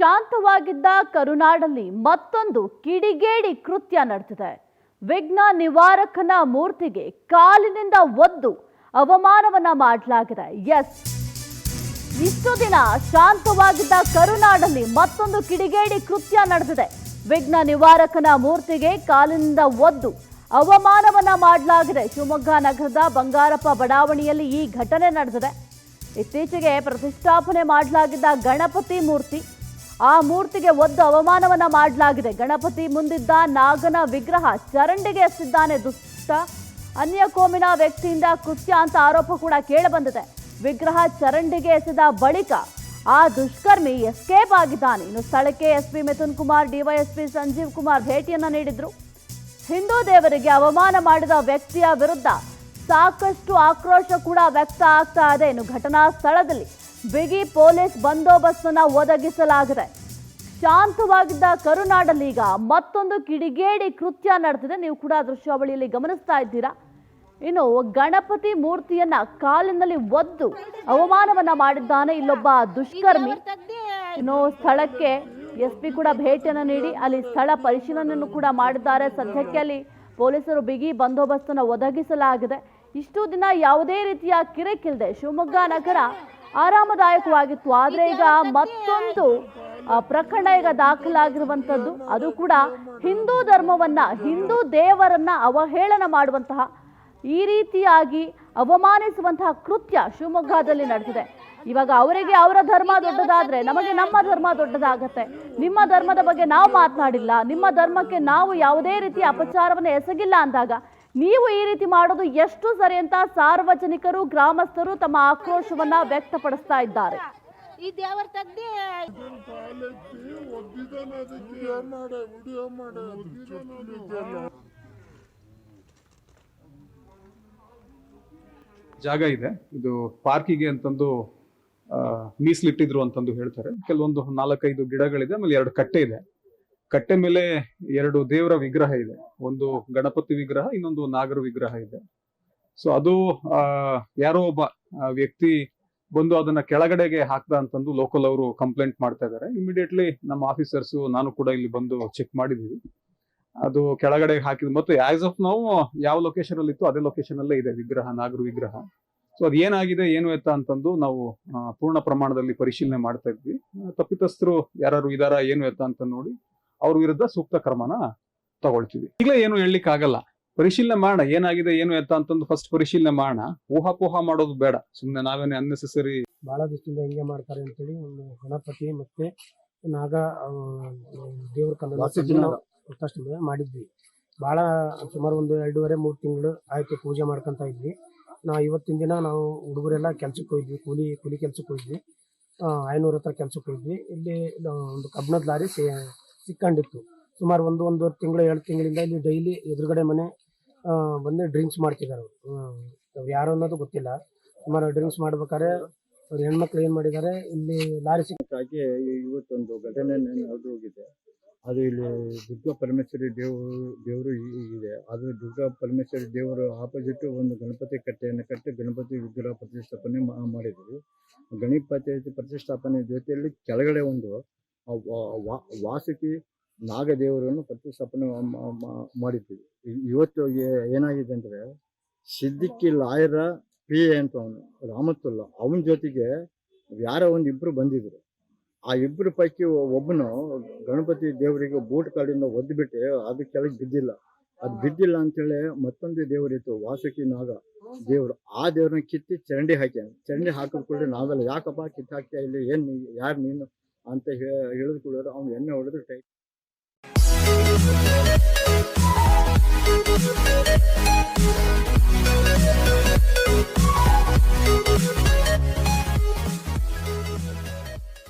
ಶಾಂತವಾಗಿದ್ದ ಕರುನಾಡಲ್ಲಿ ಮತ್ತೊಂದು ಕಿಡಿಗೇಡಿ ಕೃತ್ಯ ನಡೆದಿದೆ. ವಿಘ್ನ ನಿವಾರಕನ ಮೂರ್ತಿಗೆ ಕಾಲಿನಿಂದ ಒದ್ದು ಅವಮಾನವನ್ನ ಮಾಡಲಾಗಿದೆ. ಇಷ್ಟು ದಿನ ಶಾಂತವಾಗಿದ್ದ ಕರುನಾಡಲ್ಲಿ ಮತ್ತೊಂದು ಕಿಡಿಗೇಡಿ ಕೃತ್ಯ ನಡೆದಿದೆ. ವಿಘ್ನ ನಿವಾರಕನ ಮೂರ್ತಿಗೆ ಕಾಲಿನಿಂದ ಒದ್ದು ಅವಮಾನವನ್ನ ಮಾಡಲಾಗಿದೆ. ಶಿವಮೊಗ್ಗ ನಗರದ ಬಂಗಾರಪ್ಪ ಬಡಾವಣೆಯಲ್ಲಿ ಈ ಘಟನೆ ನಡೆದಿದೆ. ಇತ್ತೀಚೆಗೆ ಪ್ರತಿಷ್ಠಾಪನೆ ಮಾಡಲಾಗಿದ್ದ ಗಣಪತಿ ಮೂರ್ತಿ, ಆ ಮೂರ್ತಿಗೆ ಒದ್ದು ಅವಮಾನವನ್ನ ಮಾಡಲಾಗಿದೆ. ಗಣಪತಿ ಮುಂದಿದ್ದ ನಾಗನ ವಿಗ್ರಹ ಚರಂಡಿಗೆ ಎಸೆದಿದ್ದಾನೆ ದುಷ್ಟ. ಅನ್ಯ ಕೋಮಿನ ವ್ಯಕ್ತಿಯಿಂದ ಕೃತ್ಯ ಅಂತ ಆರೋಪ ಕೂಡ ಕೇಳಿಬಂದಿದೆ. ವಿಗ್ರಹ ಚರಂಡಿಗೆ ಎಸೆದ ಬಳಿಕ ಆ ದುಷ್ಕರ್ಮಿ ಎಸ್ಕೇಪ್ ಆಗಿದ್ದಾನೆ. ಇನ್ನು ಸ್ಥಳಕ್ಕೆ ಎಸ್ಪಿ ಮಿಥುನ್ ಕುಮಾರ್, ಡಿವೈಎಸ್ಪಿ ಸಂಜೀವ್ ಕುಮಾರ್ ಭೇಟಿಯನ್ನ ನೀಡಿದ್ರು. ಹಿಂದೂ ದೇವರಿಗೆ ಅವಮಾನ ಮಾಡಿದ ವ್ಯಕ್ತಿಯ ವಿರುದ್ಧ ಸಾಕಷ್ಟು ಆಕ್ರೋಶ ಕೂಡ ವ್ಯಕ್ತ ಆಗ್ತಾ ಇದೆ. ಇನ್ನು ಘಟನಾ ಸ್ಥಳದಲ್ಲಿ ಬಿಗಿ ಪೊಲೀಸ್ ಬಂದೋಬಸ್ತನ್ನ ಒದಗಿಸಲಾಗಿದೆ. ಶಾಂತವಾಗಿದ್ದ ಕರುನಾಡಲ್ಲಿ ಈಗ ಮತ್ತೊಂದು ಕಿಡಿಗೇಡಿ ಕೃತ್ಯ ನಡೆದಿದೆ. ನೀವು ಕೂಡ ದೃಶ್ಯಾವಳಿಯಲ್ಲಿ ಗಮನಿಸ್ತಾ ಇದ್ದೀರಾ. ಇನ್ನು ಗಣಪತಿ ಮೂರ್ತಿಯನ್ನ ಕಾಲಿನಲ್ಲಿ ಒದ್ದು ಅವಮಾನವನ್ನ ಮಾಡಿದ್ದಾನೆ ಇಲ್ಲೊಬ್ಬ ದುಷ್ಕರ್ಮಿ. ಇನ್ನು ಸ್ಥಳಕ್ಕೆ ಎಸ್ಪಿ ಕೂಡ ಭೇಟಿಯನ್ನು ನೀಡಿ ಅಲ್ಲಿ ಸ್ಥಳ ಪರಿಶೀಲನೆಯನ್ನು ಕೂಡ ಮಾಡಿದ್ದಾರೆ. ಸದ್ಯಕ್ಕೆ ಅಲ್ಲಿ ಪೊಲೀಸರು ಬಿಗಿ ಬಂದೋಬಸ್ತನ್ನು ಒದಗಿಸಲಾಗಿದೆ. ಇಷ್ಟು ದಿನ ಯಾವುದೇ ರೀತಿಯ ಕಿರಿಕಿಲ್ಲದೆ ಶಿವಮೊಗ್ಗ ನಗರ ಆರಾಮದಾಯಕವಾಗಿತ್ತು. ಆದರೆ ಈಗ ಮತ್ತೊಂದು ಪ್ರಕರಣ ಈಗ ದಾಖಲಾಗಿರುವಂಥದ್ದು, ಅದು ಕೂಡ ಹಿಂದೂ ಧರ್ಮವನ್ನ, ಹಿಂದೂ ದೇವರನ್ನ ಅವಹೇಳನ ಮಾಡುವಂತಹ, ಈ ರೀತಿಯಾಗಿ ಅವಮಾನಿಸುವಂತಹ ಕೃತ್ಯ ಶಿವಮೊಗ್ಗದಲ್ಲಿ ನಡೆದಿದೆ. ಇವಾಗ ಅವರಿಗೆ ಅವರ ಧರ್ಮ ದೊಡ್ಡದಾದ್ರೆ ನಮಗೆ ನಮ್ಮ ಧರ್ಮ ದೊಡ್ಡದಾಗತ್ತೆ. ನಿಮ್ಮ ಧರ್ಮದ ಬಗ್ಗೆ ನಾವು ಮಾತನಾಡಿಲ್ಲ, ನಿಮ್ಮ ಧರ್ಮಕ್ಕೆ ನಾವು ಯಾವುದೇ ರೀತಿಯ ಅಪಚಾರವನ್ನು ಎಸಗಿಲ್ಲ ಅಂದಾಗ ನೀವು ಈ ರೀತಿ ಮಾಡೋದು ಎಷ್ಟು ಸರಿ ಅಂತ ಸಾರ್ವಜನಿಕರು, ಗ್ರಾಮಸ್ಥರು ತಮ್ಮ ಆಕ್ರೋಶವನ್ನ ವ್ಯಕ್ತಪಡಿಸ್ತಾ ಇದ್ದಾರೆ. ಈ ದೇವರ ತಗ್ದಿ ಜಾಗ ಇದೆ, ಇದು ಪಾರ್ಕಿಗೆ ಅಂತಂದು ಮೀಸಲಿಟ್ಟಿದ್ರು ಅಂತಂದು ಹೇಳ್ತಾರೆ. ಕೆಲವೊಂದು 4-5 ಗಿಡಗಳಿದೆ, ಆಮೇಲೆ 2 ಕಟ್ಟೆ ಇದೆ. ಕಟ್ಟೆ ಮೇಲೆ 2 ದೇವರ ವಿಗ್ರಹ ಇದೆ. ಒಂದು ಗಣಪತಿ ವಿಗ್ರಹ, ಇನ್ನೊಂದು ನಾಗರ ವಿಗ್ರಹ ಇದೆ. ಸೊ ಅದು ಯಾರೋ ಒಬ್ಬ ವ್ಯಕ್ತಿ ಬಂದು ಅದನ್ನ ಕೆಳಗಡೆಗೆ ಹಾಕ್ದ ಅಂತಂದು ಲೋಕಲ್ ಅವರು ಕಂಪ್ಲೇಂಟ್ ಮಾಡ್ತಾ ಇದ್ದಾರೆ. ಇಮಿಡಿಯೇಟ್ಲಿ ನಮ್ಮ ಆಫೀಸರ್ಸ್, ನಾನು ಕೂಡ ಇಲ್ಲಿ ಬಂದು ಚೆಕ್ ಮಾಡಿದೀವಿ. ಅದು ಕೆಳಗಡೆ ಹಾಕಿದ್ ಮತ್ತೆ ಆಸ್ ಆಫ್ ನಾವು ಯಾವ ಲೊಕೇಶನ್ ಅಲ್ಲಿ ಇತ್ತು ಅದೇ ಲೊಕೇಶನ್ ಅಲ್ಲೇ ಇದೆ ವಿಗ್ರಹ, ನಾಗರ ವಿಗ್ರಹ. ಸೊ ಅದ್ ಏನಾಗಿದೆ ಏನು ಎತ್ತ ಅಂತಂದು ನಾವು ಪೂರ್ಣ ಪ್ರಮಾಣದಲ್ಲಿ ಪರಿಶೀಲನೆ ಮಾಡ್ತಾ ಇದ್ವಿ. ತಪ್ಪಿತಸ್ಥರು ಯಾರು ಇದಾರ ಏನು ಎತ್ತ ಅಂತ ನೋಡಿ ಅವ್ರ ವಿರುದ್ಧ ಸೂಕ್ತ ಕ್ರಮನ ತಗೊಳ್ತೀವಿ. ಈಗಲೇ ಏನು ಹೇಳಲಿಕ್ಕೆ ಆಗಲ್ಲ, ಪರಿಶೀಲನೆ ಮಾಡೋಣ, ಏನಾಗಿದೆ ಏನು ಎತ್ತ ಅಂತಂದು ಫಸ್ಟ್ ಪರಿಶೀಲನೆ ಮಾಡೋಣ. ಊಹಾಪೋಹ ಮಾಡೋದು ಬೇಡ, ಸುಮ್ನೆ ನಾವೇನೆ ಅನ್ನೆಸೆಸರಿ. ಬಹಳ ದಿವಸದಿಂದ ಹೆಂಗೆ ಮಾಡ್ತಾರೆ ಅಂತೇಳಿ ಒಂದು ಗಣಪತಿ ಮತ್ತೆ ನಾಗ ದೇವ್ರ ಕಲ್ಲು ಪ್ರತಿಷ್ಠೆ ಮಾಡಿದ್ವಿ. ಭಾಳ ಸುಮಾರು ಒಂದು 2.5-3 ತಿಂಗಳು ಆಯ್ತು ಪೂಜೆ ಮಾಡ್ಕೊಂತ ಇದ್ವಿ. ಇವತ್ತಿನ ದಿನ ನಾವು ಹುಡುಗರೆಲ್ಲ ಕೆಲ್ಸಕ್ಕೆ ಹೋಗಿದ್ವಿ, ಕೂಲಿ ಕೆಲ್ಸಕ್ಕೆ ಹೋಗಿದ್ವಿ. 500 ಹತ್ರ ಕೆಲ್ಸಕ್ಕೆ ಹೋಗಿದ್ವಿ. ಇಲ್ಲಿ ಒಂದು ಕಬ್ಬಣದ ಲಾರಿ ಸಿಕ್ಕೊಂಡಿತ್ತು. ಸುಮಾರು 1-1.5 ತಿಂಗಳು 2 ತಿಂಗಳಿಂದ ಇಲ್ಲಿ ಡೈಲಿ ಎದುರುಗಡೆ ಮನೆ ಬಂದು ಡ್ರಿಂಕ್ಸ್ ಮಾಡ್ತಿದ್ದಾರೆ. ಅವ್ರು ಯಾರು ಅನ್ನೋದು ಗೊತ್ತಿಲ್ಲ. ಸುಮಾರು ಡ್ರಿಂಕ್ಸ್ ಮಾಡ್ಬೇಕಾದ್ರೆ ಅವ್ರ ಹೆಣ್ಮಕ್ಳು ಏನು ಮಾಡಿದ್ದಾರೆ, ಇಲ್ಲಿ ಲಾರಿ ಸಿಕ್ಕಾಗಿ ಇವತ್ತೊಂದು ಘಟನೆ ನಡೆದು ಹೋಗಿದೆ. ಅದು ಇಲ್ಲಿ ದುರ್ಗಾ ಪರಮೇಶ್ವರಿ ದೇವರು ಇದೆ. ಅದು ದುರ್ಗಾ ಪರಮೇಶ್ವರಿ ದೇವರು ಆಪೋಸಿಟ್ ಒಂದು ಗಣಪತಿ ಕಟ್ಟೆಯನ್ನು ಕಟ್ಟಿ ಗಣಪತಿ ವಿಗ್ರಹ ಪ್ರತಿಷ್ಠಾಪನೆ ಮಾಡಿದ್ವಿ. ಗಣಪತಿ ಪ್ರತಿಷ್ಠಾಪನೆ ಜೊತೆಯಲ್ಲಿ ಕೆಳಗಡೆ ಒಂದು ವಾಸುಕಿ ನಾಗದೇವರನ್ನು ಪ್ರತಿಷ್ಠಾಪನೆ ಮಾಡಿದ್ವಿ. ಇವತ್ತು ಏನಾಗಿದೆ ಅಂದರೆ, ಸಿದ್ದಿಕ್ಕಿ ಲಾಯರ PA ಅಂತ ಅವನು ರಾಮತುಲ್ಲಾ, ಅವನ ಜೊತೆಗೆ ಯಾರೋ ಒಂದಿಬ್ರು ಬಂದಿದ್ರು. ಆ ಇಬ್ಬರು ಪೈಕಿ ಒಬ್ಬನು ಗಣಪತಿ ದೇವರಿಗೆ ಬೂಟ್ ಕಾಡಿಂದ ಒದ್ದುಬಿಟ್ಟು ಅದು ಕೆಳಗೆ ಬಿದ್ದಿಲ್ಲ. ಅದು ಬಿದ್ದಿಲ್ಲ ಅಂತೇಳಿ ಮತ್ತೊಂದು ದೇವರಿತ್ತು, ವಾಸುಕಿ ನಾಗ ದೇವರು. ಆ ದೇವ್ರನ್ನ ಕಿತ್ತಿ ಚರಂಡಿ ಹಾಕ್ಯಾನ. ಚರಂಡಿ ಹಾಕಿದ ಕೂಡಲೇ ನಾವೆಲ್ಲ ಯಾಕಪ್ಪ ಕಿತ್ತು ಹಾಕ್ಯಾ, ಇಲ್ಲಿ ಏನು ಯಾರು ನೀನು ಅಂತ ಹೇಳಿದ ಕೂಡಲೇ ಅವ್ನು ಎಣ್ಣೆ ಹೊಡೆದು ಟೈಟ್.